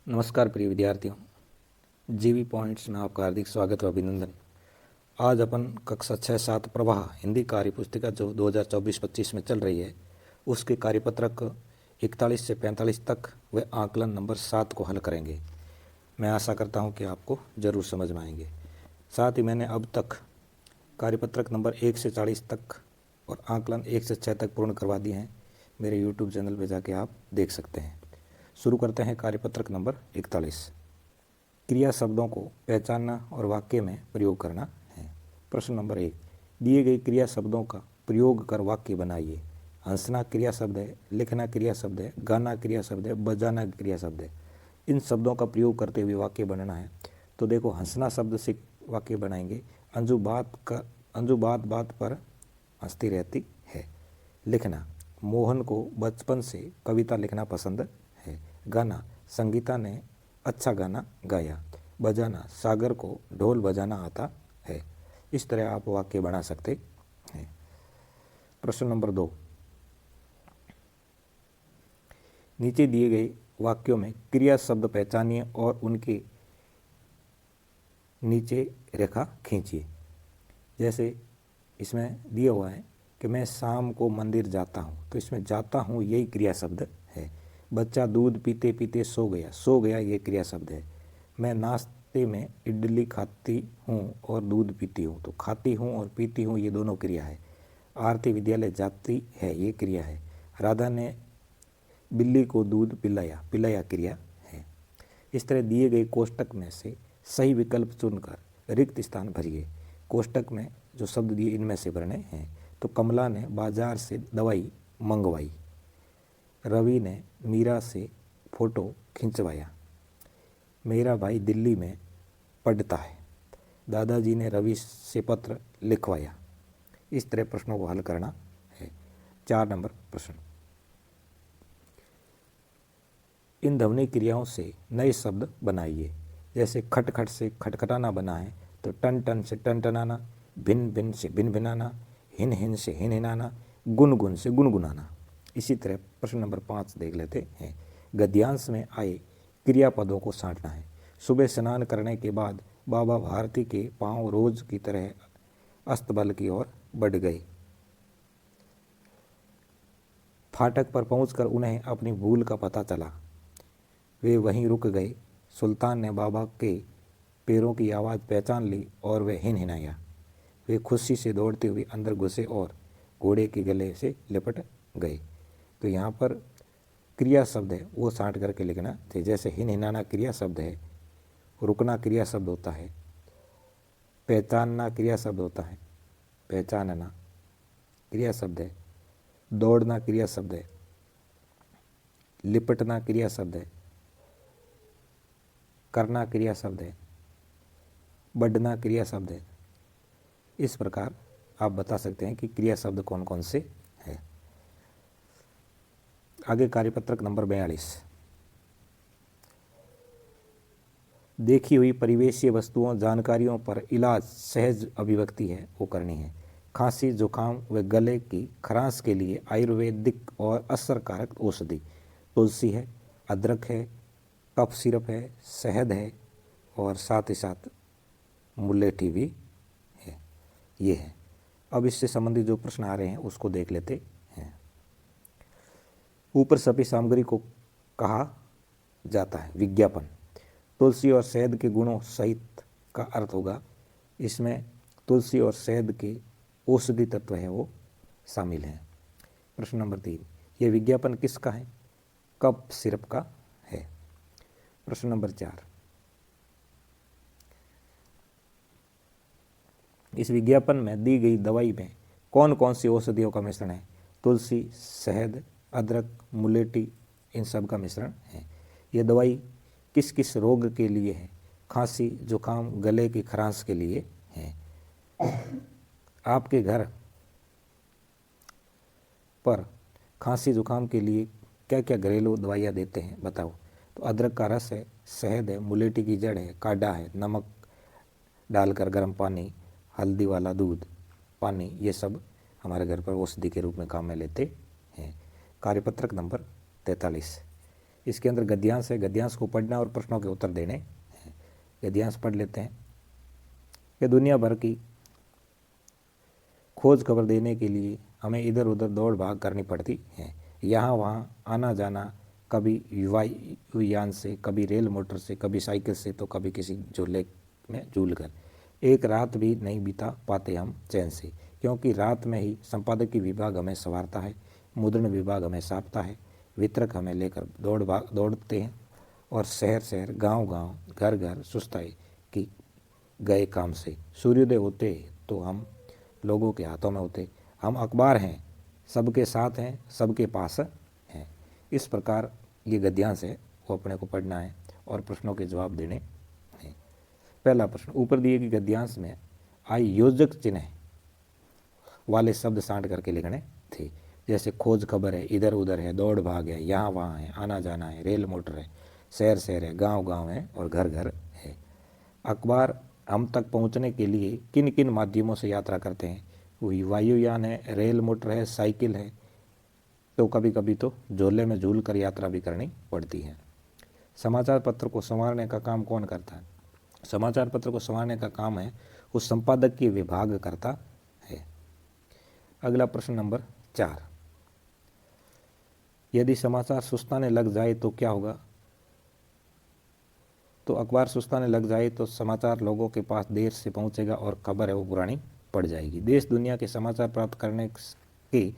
नमस्कार प्रिय विद्यार्थियों, जीवी पॉइंट्स में आपका हार्दिक स्वागत और अभिनंदन। आज अपन कक्षा 6-7 प्रवाह हिंदी कार्य पुस्तिका जो 2024-25 में चल रही है उसके कार्यपत्रक 41 से 45 तक व आकलन नंबर 7 को हल करेंगे। मैं आशा करता हूं कि आपको ज़रूर समझ में आएंगे। साथ ही मैंने अब तक कार्यपत्रक नंबर 1 से 40 तक और आकलन 1 से 6 तक पूर्ण करवा दिए हैं। मेरे यूट्यूब चैनल पर जाके आप देख सकते हैं। शुरू करते हैं कार्यपत्रक नंबर 41। क्रिया शब्दों को पहचानना और वाक्य में प्रयोग करना है। प्रश्न नंबर 1, दिए गए क्रिया शब्दों का प्रयोग कर वाक्य बनाइए। हंसना क्रिया शब्द है, लिखना क्रिया शब्द है, गाना क्रिया शब्द है, बजाना क्रिया शब्द है। इन शब्दों का प्रयोग करते हुए वाक्य बनाना है। तो देखो, हंसना शब्द से वाक्य बनाएंगे। अंजू बात बात पर हंसती रहती है। लिखना, मोहन को बचपन से कविता लिखना पसंद है। गाना, संगीता ने अच्छा गाना गाया। बजाना, सागर को ढोल बजाना आता है। इस तरह आप वाक्य बना सकते हैं। प्रश्न नंबर 2, नीचे दिए गए वाक्यों में क्रिया शब्द पहचानिए और उनके नीचे रेखा खींचिए। जैसे इसमें दिया हुआ है कि मैं शाम को मंदिर जाता हूँ, तो इसमें जाता हूँ यही क्रिया शब्द है। बच्चा दूध पीते पीते सो गया ये क्रिया शब्द है। मैं नाश्ते में इडली खाती हूँ और दूध पीती हूँ, तो खाती हूँ और पीती हूँ ये दोनों क्रिया है। आरती विद्यालय जाती है ये क्रिया है। राधा ने बिल्ली को दूध पिलाया क्रिया है। इस तरह दिए गए कोष्टक में से सही विकल्प चुनकर रिक्त स्थान भरिए। कोष्टक में जो शब्द दिए इनमें से भरने हैं। तो कमला ने बाजार से दवाई मंगवाई। रवि ने मीरा से फोटो खिंचवाया। मेरा भाई दिल्ली में पढ़ता है। दादाजी ने रवि से पत्र लिखवाया। इस तरह प्रश्नों को हल करना है। 4 नंबर प्रश्न, इन ध्वनि क्रियाओं से नए शब्द बनाइए। जैसे खटखट से खटखटाना बना है, तो टन टन से टनटनाना, भिन भिन से भिन भिनाना, हिन हिन से हिन हिनाना, गुनगुन से गुनगुनाना। इसी तरह प्रश्न नंबर 5 देख लेते हैं। गद्यांश में आए क्रियापदों को छांटना है। सुबह स्नान करने के बाद बाबा भारती के पांव रोज की तरह अस्तबल की ओर बढ़ गए। फाटक पर पहुंचकर उन्हें अपनी भूल का पता चला। वे वहीं रुक गए। सुल्तान ने बाबा के पैरों की आवाज़ पहचान ली और वे हिनहिनाया। वे खुशी से दौड़ते हुए अंदर घुसे और घोड़े के गले से लिपट गए। तो यहाँ पर क्रिया शब्द है वो छांट करके लिखना थे। जैसे हिनहिनाना क्रिया शब्द है, रुकना क्रिया शब्द होता है, पहचानना क्रिया शब्द होता है, पहचानना क्रिया शब्द है, दौड़ना क्रिया शब्द है, लिपटना क्रिया शब्द है, करना क्रिया शब्द है, बढ़ना क्रिया शब्द है। इस प्रकार आप बता सकते हैं कि क्रिया शब्द कौन कौन से हैं। आगे कार्यपत्रक नंबर 42, देखी हुई परिवेशीय वस्तुओं जानकारियों पर इलाज सहज अभिव्यक्ति है वो करनी है। खांसी जुकाम व गले की खरांश के लिए आयुर्वेदिक और असरकारक औषधि तुलसी है, अदरक है, कफ सिरप है, शहद है और साथ ही साथ मुलेठी भी है। ये है। अब इससे संबंधित जो प्रश्न आ रहे हैं उसको देख लेते हैं। ऊपर सभी सामग्री को कहा जाता है विज्ञापन। तुलसी और शहद के गुणों सहित का अर्थ होगा। इसमें तुलसी और शहद के औषधि तत्व है वो शामिल हैं। प्रश्न नंबर 3, ये विज्ञापन किसका है? कफ सिरप का है। प्रश्न नंबर 4, इस विज्ञापन में दी गई दवाई में कौन कौन सी औषधियों का मिश्रण है? तुलसी, शहद, अदरक, मुलेठी, इन सब का मिश्रण है। यह दवाई किस किस रोग के लिए है? खांसी जुकाम गले की खरांश के लिए है। आपके घर पर खांसी जुकाम के लिए क्या क्या घरेलू दवाइयाँ देते हैं बताओ? तो अदरक का रस है, शहद है, मुलेठी की जड़ है, काढ़ा है, नमक डालकर गर्म पानी, हल्दी वाला दूध, पानी, ये सब हमारे घर पर औषधि के रूप में काम में लेते हैं। कार्यपत्रक नंबर 43, इसके अंदर गद्यांश है, गद्यांश को पढ़ना और प्रश्नों के उत्तर देने हैं। गद्यांश पढ़ लेते हैं कि दुनिया भर की खोज खबर देने के लिए हमें इधर उधर दौड़ भाग करनी पड़ती है, यहाँ वहाँ आना जाना, कभी वायुयान से, कभी रेल मोटर से, कभी साइकिल से, तो कभी किसी झूले में झूल कर। एक रात भी नहीं बिता पाते हम चैन से, क्योंकि रात में ही संपादकीय विभाग हमें संवारता है, मुद्रण विभाग हमें सापता है, वितरक हमें लेकर दौड़ते हैं और शहर शहर, गांव गांव, घर घर सुस्ताई की गए काम से। सूर्योदय होते तो हम लोगों के हाथों में होते, हम अखबार हैं, सबके साथ हैं, सबके पास हैं। इस प्रकार ये गद्यांश है, वो अपने को पढ़ना है और प्रश्नों के जवाब देने हैं। पहला प्रश्न, ऊपर दिए गए गद्यांश में आई योजक चिन्ह वाले शब्द सांट करके लिखने थे। जैसे खोज खबर है, इधर उधर है, दौड़ भाग है, यहाँ वहाँ है, आना जाना है, रेल मोटर है, शहर शहर है, गांव गांव है और घर घर है। अखबार हम तक पहुँचने के लिए किन किन माध्यमों से यात्रा करते हैं? वही वायुयान है, रेल मोटर है, साइकिल है, तो कभी कभी तो झोले में झूल कर यात्रा भी करनी पड़ती है। समाचार पत्र को संवारने का काम कौन करता है? समाचार पत्र को संवारने का काम है उस संपादक की विभाग करता है। अगला प्रश्न नंबर 4, यदि समाचार सुस्ताने लग जाए तो क्या होगा? तो अखबार सुस्ताने लग जाए तो समाचार लोगों के पास देर से पहुंचेगा और खबर है वो पुरानी पड़ जाएगी। देश दुनिया के समाचार प्राप्त करने के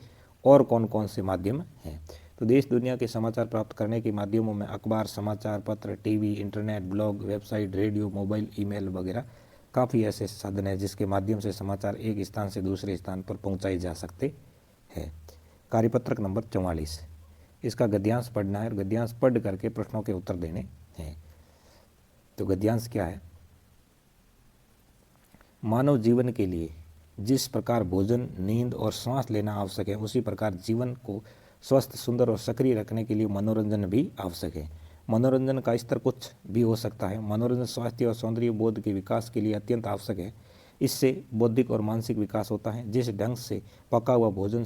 और कौन कौन से माध्यम हैं? तो देश दुनिया के समाचार प्राप्त करने के माध्यमों में अखबार, समाचार पत्र, TV, internet, blog, website, radio, mobile, email वगैरह काफ़ी ऐसे साधन हैं जिसके माध्यम से समाचार एक स्थान से दूसरे स्थान पर पहुंचाए जा सकते हैं। कार्यपत्रक नंबर 44, इसका गद्यांश पढ़ना है और गद्यांश पढ़ करके प्रश्नों के उत्तर देने हैं। तो गद्यांश क्या है? मानव जीवन के लिए जिस प्रकार भोजन, नींद और सांस लेना आवश्यक है, उसी प्रकार जीवन को स्वस्थ, सुंदर और सक्रिय रखने के लिए मनोरंजन भी आवश्यक है। मनोरंजन का स्तर कुछ भी हो सकता है। मनोरंजन स्वास्थ्य और सौंदर्य बोध के विकास के लिए अत्यंत आवश्यक है। इससे बौद्धिक और मानसिक विकास होता है। जिस ढंग से पका हुआ भोजन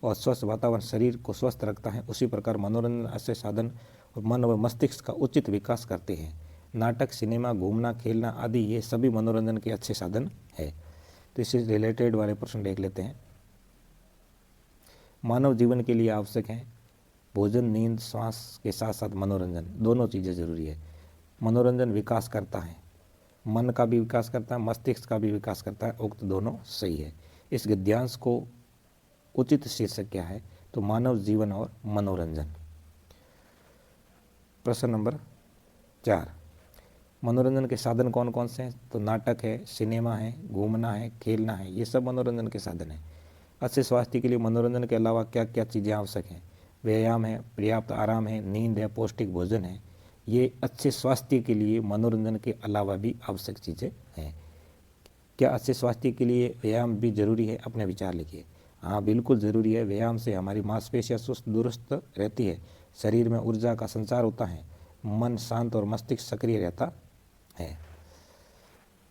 और स्वस्थ वातावरण शरीर को स्वस्थ रखता है, उसी प्रकार मनोरंजन ऐसे साधन और मन व मस्तिष्क का उचित विकास करते हैं। नाटक, सिनेमा, घूमना, खेलना आदि ये सभी मनोरंजन के अच्छे साधन है। तो इससे रिलेटेड वाले प्रश्न देख लेते हैं। मानव जीवन के लिए आवश्यक है भोजन, नींद, श्वास के साथ साथ मनोरंजन, दोनों चीज़ें जरूरी है। मनोरंजन विकास करता है, मन का भी विकास करता है, मस्तिष्क का भी विकास करता है, उक्त दोनों सही है। इस गद्यांश को उचित शीर्षक क्या है? तो मानव जीवन और मनोरंजन। प्रश्न नंबर 4, मनोरंजन के साधन कौन कौन से हैं? तो नाटक है, सिनेमा है, घूमना है, खेलना है, ये सब मनोरंजन के साधन हैं। अच्छे स्वास्थ्य के लिए मनोरंजन के अलावा क्या क्या चीज़ें आवश्यक हैं? व्यायाम है, पर्याप्त आराम है, नींद है, पौष्टिक भोजन है। ये अच्छे स्वास्थ्य के लिए मनोरंजन के अलावा भी आवश्यक चीज़ें हैं। क्या अच्छे स्वास्थ्य के लिए व्यायाम भी जरूरी है? अपने विचार लिखिए। हाँ, बिल्कुल ज़रूरी है। व्यायाम से हमारी मांसपेशियाँ सुस्त दुरुस्त रहती है, शरीर में ऊर्जा का संचार होता है, मन शांत और मस्तिष्क सक्रिय रहता है।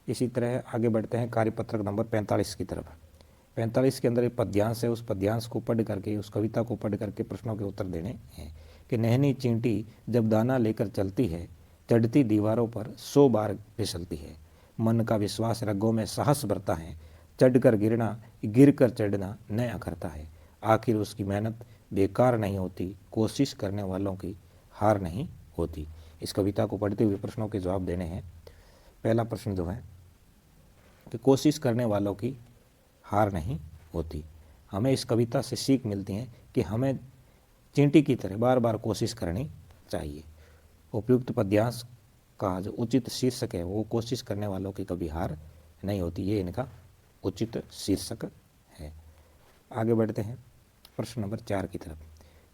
इसी तरह आगे बढ़ते हैं कार्यपत्रक नंबर 45 की तरफ। 45 के अंदर एक पद्यांश है, उस पद्यांश को पढ़ करके, उस कविता को पढ़ करके प्रश्नों के उत्तर देने हैं। कि नहनी चींटी जब दाना लेकर चलती है, चढ़ती दीवारों पर 100 बार फिसलती है। मन का विश्वास रगों में साहस भरता है, चढ़कर गिरना, गिर कर चढ़ना न अखरता है। आखिर उसकी मेहनत बेकार नहीं होती, कोशिश करने वालों की हार नहीं होती। इस कविता को पढ़ते हुए प्रश्नों के जवाब देने हैं। पहला प्रश्न जो है कि कोशिश करने वालों की हार नहीं होती। हमें इस कविता से सीख मिलती है कि हमें चींटी की तरह बार बार कोशिश करनी चाहिए। उपयुक्त पद्यांश का जो उचित शीर्षक है वो कोशिश करने वालों की कभी हार नहीं होती, ये इनका उचित शीर्षक है। आगे बढ़ते हैं प्रश्न नंबर 4 की तरफ।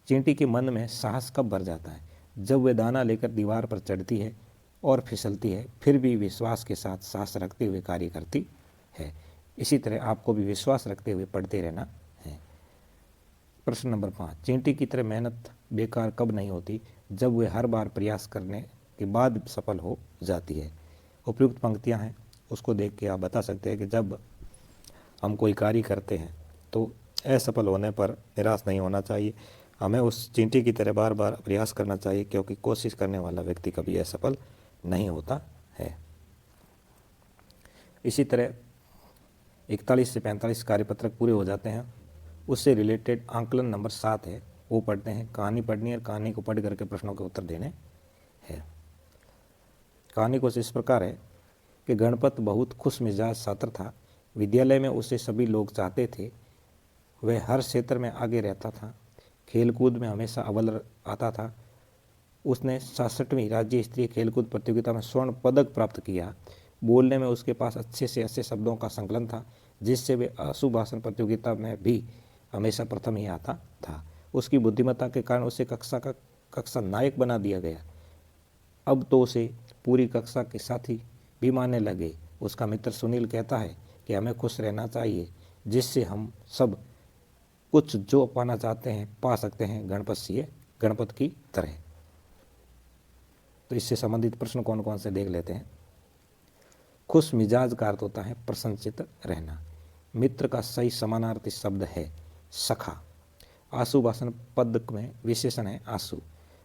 चींटी के मन में साहस कब भर जाता है? जब वे दाना लेकर दीवार पर चढ़ती है और फिसलती है, फिर भी विश्वास के साथ साहस रखते हुए कार्य करती है। इसी तरह आपको भी विश्वास रखते हुए पढ़ते रहना है। प्रश्न नंबर 5, चींटी की तरह मेहनत बेकार कब नहीं होती? जब वे हर बार प्रयास करने के बाद सफल हो जाती है। उपयुक्त पंक्तियां हैं, उसको देख के आप बता सकते हैं कि जब हम कोई कार्य करते हैं तो असफल होने पर निराश नहीं होना चाहिए, हमें उस चींटी की तरह बार बार प्रयास करना चाहिए, क्योंकि कोशिश करने वाला व्यक्ति कभी असफल नहीं होता है। इसी तरह 41 से 45 कार्यपत्रक पूरे हो जाते हैं। उससे रिलेटेड आंकलन नंबर 7 है, वो पढ़ते हैं। कहानी पढ़नी है, कहानी को पढ़ करके प्रश्नों के उत्तर देने हैं। कहानी कुछ इस प्रकार है कि गणपत बहुत खुश मिजाज छात्र था। विद्यालय में उसे सभी लोग चाहते थे। वह हर क्षेत्र में आगे रहता था। खेलकूद में हमेशा अव्वल आता था। उसने 66वीं राज्य स्तरीय खेलकूद प्रतियोगिता में स्वर्ण पदक प्राप्त किया। बोलने में उसके पास अच्छे से अच्छे शब्दों का संकलन था, जिससे वे आशुभाषण प्रतियोगिता में भी हमेशा प्रथम ही आता था। उसकी बुद्धिमत्ता के कारण उसे कक्षा नायक बना दिया गया। अब तो उसे पूरी कक्षा के साथी भी मानने लगे। उसका मित्र सुनील कहता है कि हमें खुश रहना चाहिए, जिससे हम सब कुछ जो पाना चाहते हैं पा सकते हैं, गणपत की तरह। तो इससे संबंधित प्रश्न कौन कौन से देख लेते हैं। खुश मिजाज का अर्थ होता है प्रसन्नचित्त रहना। मित्र का सही समानार्थी शब्द है सखा। आशुभाषण पद में विशेषण है आशु।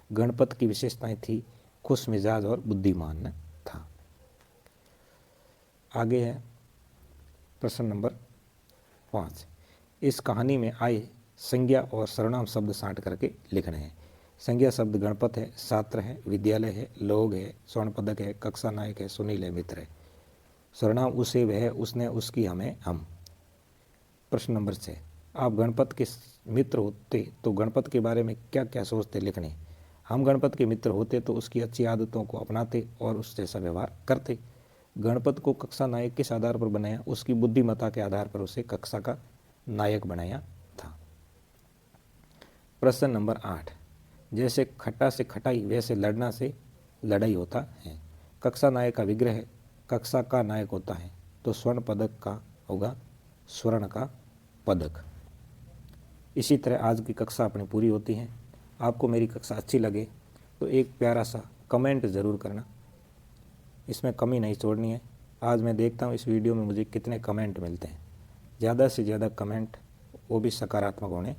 गणपत की विशेषताएं थी खुश मिजाज और बुद्धिमान था। आगे है प्रश्न नंबर 5। इस कहानी में आए संज्ञा और सर्वनाम शब्द छांट करके लिखने हैं। संज्ञा शब्द गणपत है, छात्र है, विद्यालय है, लोग है, स्वर्ण पदक है, कक्षा नायक है, सुनील है, मित्र है। सर्वनाम उसे, वह, उसने, उसकी, हमें, हम। प्रश्न नंबर 6। आप गणपत के मित्र होते तो गणपत के बारे में क्या क्या सोचते, लिखने। हम गणपत के मित्र होते तो उसकी अच्छी आदतों को अपनाते और उस जैसा व्यवहार करते। गणपत को कक्षा नायक किस आधार पर बनाया, उसकी बुद्धिमत्ता के आधार पर उसे कक्षा का नायक बनाया था। प्रश्न नंबर 8। जैसे खट्टा से खटाई, वैसे लड़ना से लड़ाई होता है। कक्षा नायक का विग्रह कक्षा का नायक होता है, तो स्वर्ण पदक का होगा स्वर्ण का पदक। इसी तरह आज की कक्षा अपनी पूरी होती है। आपको मेरी कक्षा अच्छी लगे तो एक प्यारा सा कमेंट ज़रूर करना, इसमें कमी नहीं छोड़नी है। आज मैं देखता हूँ इस वीडियो में मुझे कितने कमेंट मिलते हैं। ज़्यादा से ज़्यादा कमेंट, वो भी सकारात्मक होने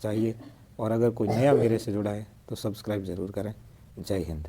चाहिए। और अगर कोई नया मेरे से जुड़ा है तो सब्सक्राइब ज़रूर करें। जय हिंद।